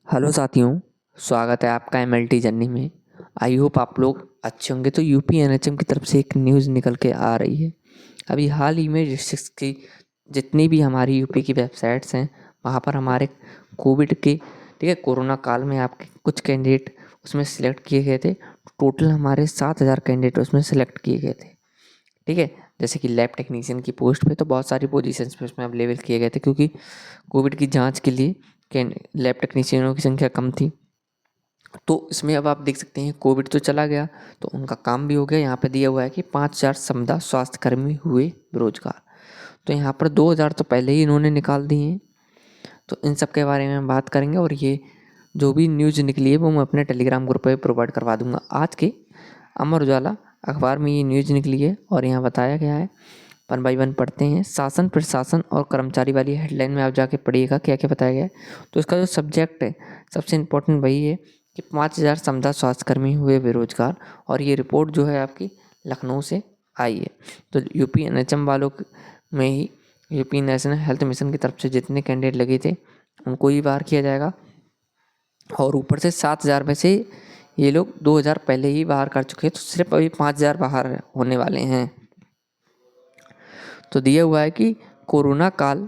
Hello साथियों, स्वागत है आपका एमएलटी जर्नी में। आई होप आप लोग अच्छे होंगे। तो यूपी एनएचएम की तरफ से एक न्यूज़ निकल के आ रही है। अभी हाल ही में डिस्ट्रिक्ट की जितनी भी हमारी यूपी की वेबसाइट्स हैं, वहाँ पर हमारे कोविड के, ठीक है, कोरोना काल में आपके कुछ कैंडिडेट उसमें सिलेक्ट किए गए थे। टोटल हमारे 7,000 कैंडिडेट उसमें सिलेक्ट किए गए थे। ठीक है, जैसे कि लैब टेक्नीशियन की पोस्ट पे तो बहुत सारी पोजीशंस पे उसमें अवेलेबल किए गए थे, क्योंकि कोविड की जांच के लिए लैब टेक्नीशियनों की संख्या कम थी। तो इसमें अब आप देख सकते हैं, कोविड तो चला गया तो उनका काम भी हो गया। यहाँ पे दिया हुआ है कि 5,000 समदा स्वास्थ्यकर्मी हुए बेरोजगार। तो यहाँ पर 2,000 तो पहले ही इन्होंने निकाल दिए हैं। तो इन सब के बारे में हम बात करेंगे, और ये जो भी न्यूज़ निकली है वो मैं अपने टेलीग्राम ग्रुप पे प्रोवाइड करवा दूंगा। आज के अमर उजाला अखबार में ये न्यूज़ निकली है और यहाँ बताया गया है। वन बाई वन पढ़ते हैं। शासन, प्रशासन और कर्मचारी वाली हेडलाइन में आप जाके पढ़िएगा क्या क्या बताया गया है। तो इसका जो सब्जेक्ट है सबसे इम्पोर्टेंट वही है कि 5,000 समदा स्वास्थ्यकर्मी हुए बेरोजगार। और ये रिपोर्ट जो है आपकी लखनऊ से आई है। तो यूपी एनएचएम वालों में ही यूपी नेशनल हेल्थ मिशन की तरफ से जितने कैंडिडेट लगे थे उनको ही बाहर किया जाएगा। और ऊपर से 7,000 में से ये लोग 2,000 पहले ही बाहर कर चुके हैं, तो सिर्फ अभी 5,000 बाहर होने वाले हैं। तो दिया हुआ है कि कोरोना काल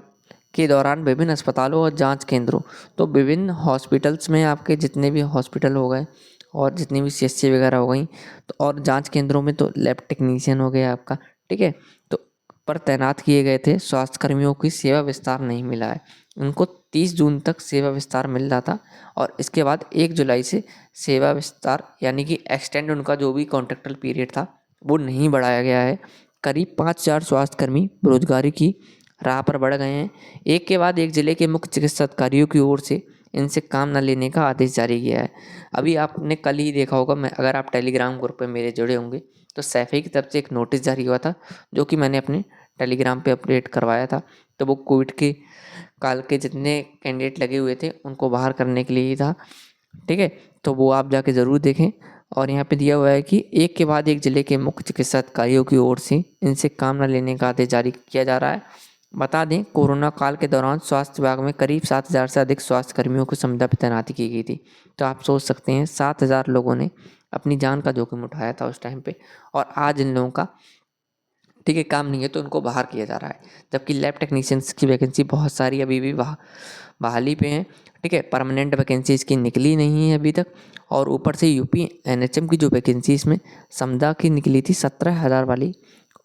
के दौरान विभिन्न अस्पतालों और जांच केंद्रों, तो विभिन्न हॉस्पिटल्स में आपके जितने भी हॉस्पिटल हो गए और जितनी भी सीएचसी वगैरह हो गई, तो और जांच केंद्रों में तो लैब टेक्नीशियन हो गया आपका, ठीक है, तो पर तैनात किए गए थे स्वास्थ्यकर्मियों की सेवा विस्तार नहीं मिला है। उनको 30 जून तक सेवा विस्तार मिल रहा था, और इसके बाद 1 जुलाई से सेवा विस्तार यानी कि एक्सटेंड उनका जो भी कॉन्ट्रेक्टल पीरियड था वो नहीं बढ़ाया गया है। करीब 5,000 स्वास्थ्यकर्मी बेरोजगारी की राह पर बढ़ गए हैं। एक के बाद एक जिले के मुख्य चिकित्सा अधिकारियों की ओर से इनसे काम न लेने का आदेश जारी किया है। अभी आपने कल ही देखा होगा, मैं अगर आप टेलीग्राम ग्रुप पे मेरे जुड़े होंगे, तो सैफई की तरफ से एक नोटिस जारी हुआ था जो कि मैंने अपने टेलीग्राम पे अपडेट करवाया था। तो वो कोविड के काल के जितने कैंडिडेट लगे हुए थे उनको बाहर करने के लिए ही था। ठीक है, तो वो आप जाके ज़रूर देखें। और यहाँ पे दिया हुआ है कि एक के बाद एक जिले के मुख्य चिकित्सा अधिकारियों की ओर से इनसे काम न लेने का आदेश जारी किया जा रहा है। बता दें, कोरोना काल के दौरान स्वास्थ्य विभाग में करीब 7,000 से अधिक स्वास्थ्य कर्मियों को संविदा पर तैनाती की गई थी। तो आप सोच सकते हैं 7,000 लोगों ने अपनी जान का जोखिम उठाया था उस टाइम पे, और आज इन लोगों का, ठीक है, काम नहीं है तो उनको बाहर किया जा रहा है। जबकि लैब टेक्नीशियंस की वैकेंसी बहुत सारी अभी भी बहाली पे हैं। ठीक है, परमानेंट वैकेंसी इसकी निकली नहीं है अभी तक। और ऊपर से यूपी एनएचएम की जो वैकेंसी इसमें समदा की निकली थी 17,000 वाली,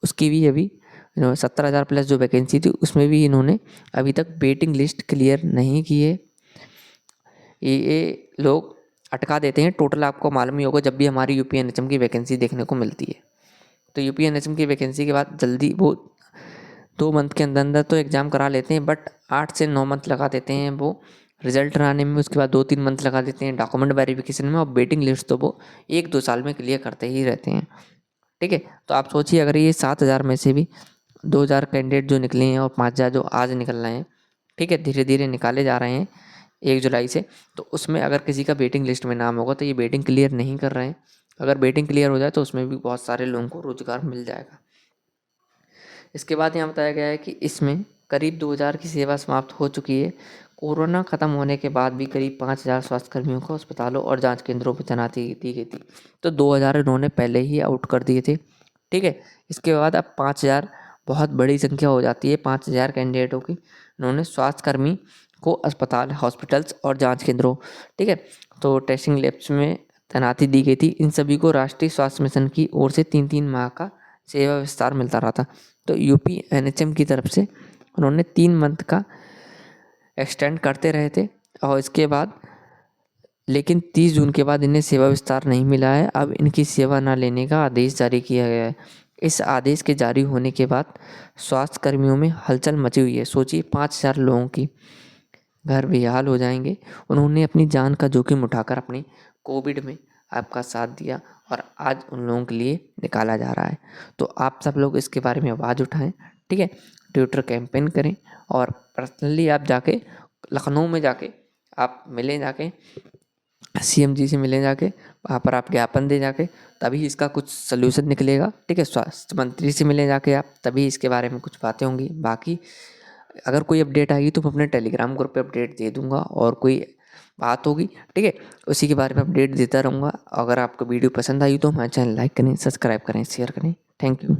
उसकी भी अभी 17,000 प्लस जो वैकेंसी थी उसमें भी इन्होंने अभी तक वेटिंग लिस्ट क्लियर नहीं की है। ये लोग अटका देते हैं। टोटल आपको मालूम ही होगा, जब भी हमारी यूपी एनएचएम की वैकेंसी देखने को मिलती है तो यूपी एनएचएम की वैकेंसी के बाद जल्दी वो 2 मंथ के अंदर अंदर तो एग्ज़ाम करा लेते हैं, बट 8 से 9 मंथ लगा देते हैं वो रिजल्ट आने में। उसके बाद 2-3 मंथ लगा देते हैं डॉक्यूमेंट वेरिफिकेशन में, और वेटिंग लिस्ट तो वो 1-2 साल में क्लियर करते ही रहते हैं। ठीक है, तो आप सोचिए अगर ये 7,000 में से भी 2,000 कैंडिडेट जो निकले हैं और 5,000 जो आज निकल रहे हैं, ठीक है, धीरे धीरे निकाले जा रहे हैं 1 जुलाई से, तो उसमें अगर किसी का वेटिंग लिस्ट में नाम होगा तो ये वेटिंग क्लियर नहीं कर रहे हैं। अगर वेटिंग क्लियर हो जाए तो उसमें भी बहुत सारे लोगों को रोजगार मिल जाएगा। इसके बाद यहाँ बताया गया है कि इसमें करीब 2,000 की सेवा समाप्त हो चुकी है। कोरोना खत्म होने के बाद भी करीब 5,000 स्वास्थ्यकर्मियों को अस्पतालों और जांच केंद्रों पर तैनाती दी गई थी। तो 2,000 इन्होंने पहले ही आउट कर दिए थे। ठीक है, इसके बाद अब 5,000 बहुत बड़ी संख्या हो जाती है। 5,000 कैंडिडेटों की इन्होंने स्वास्थ्यकर्मी को अस्पताल, हॉस्पिटल्स और जाँच केंद्रों, ठीक है, तो टेस्टिंग लैब्स में तैनाती दी गई थी। इन सभी को राष्ट्रीय स्वास्थ्य मिशन की ओर से 3-3 माह का सेवा विस्तार मिलता रहा था। तो यूपी एनएचएम की तरफ से उन्होंने 3 मंथ का एक्सटेंड करते रहे थे, और इसके बाद लेकिन 30 जून के बाद इन्हें सेवा विस्तार नहीं मिला है। अब इनकी सेवा न लेने का आदेश जारी किया गया है। इस आदेश के जारी होने के बाद स्वास्थ्य कर्मियों में हलचल मची हुई है। सोचिए 5,000 लोगों की घर बेहाल हो जाएंगे। उन्होंने अपनी जान का जोखिम उठाकर अपनी कोविड में आपका साथ दिया, और आज उन लोगों के लिए निकाला जा रहा है। तो आप सब लोग इसके बारे में आवाज़ उठाएं, ठीक है, ट्विटर कैंपेन करें, और पर्सनली आप जाके लखनऊ में जाके आप मिलें, जाके सीएम जी से मिलें, जाके वहाँ पर आप ज्ञापन दें जाके, तभी इसका कुछ सल्यूशन निकलेगा। ठीक है, स्वास्थ्य मंत्री से मिलें जाके आप, तभी इसके बारे में कुछ बातें होंगी। बाकी अगर कोई अपडेट आएगी तो मैं अपने टेलीग्राम ग्रुप पे अपडेट दे दूंगा, और कोई बात होगी, ठीक है। उसी के बारे में अपडेट देता रहूँगा। अगर आपको वीडियो पसंद आई तो हमारे चैनल लाइक करें, सब्सक्राइब करें, शेयर करें। Thank you.